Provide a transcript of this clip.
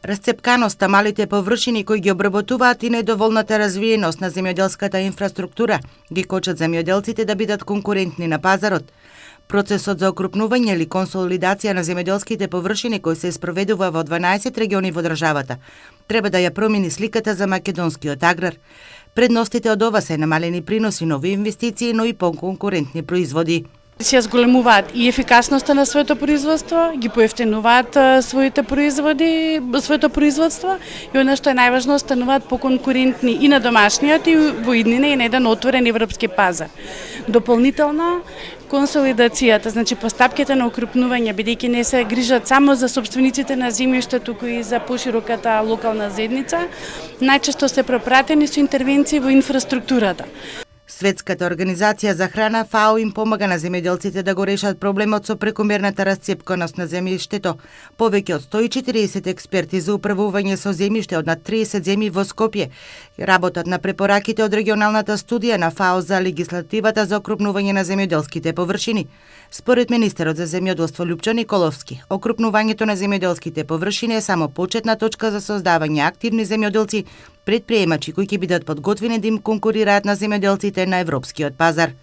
Расцепканоста, малите површини кои ги обработуваат и недоволната развиеност на земјоделската инфраструктура ги кочат земјоделците да бидат конкурентни на пазарот. Процесот за окрупнување или консолидација на земјоделските површини кој се спроведува во 12 региони во државата треба да ја промени сликата за македонскиот аграр. Предностите од ова се намалени приноси, нови инвестиции, но и поконкурентни производи. Се зголемуваат и ефикасноста на своето производство, ги поевтинуваат своето производство и оно што е најважно, стануваат поконкурентни и на домашниот и во иднина и на еден отворен европски пазар. Дополнително, консолидацијата, значи постапките на окрупнување, бидејќи не се грижат само за собствениците на земјиште, туку и за пошироката локална заедница, најчесто се пропратени со интервенции во инфраструктурата. Светската организација за храна ФАО им помага на земјоделците да го решат проблемот со прекомерната расцепканост на земјиштето. Повеќе од 140 експерти за управување со земјиште од над 30 земји во Скопје работат на препораките од регионалната студија на ФАО за легислативата за окрупнување на земјоделските површини. Според министерот за земјоделство Лјупчо Николовски, окрупнувањето на земјоделските површини е само почетна точка за создавање активни земјоделци, предприемачи кои ќе бидат подготвени да им конкурираат на земјоделците на европскиот пазар.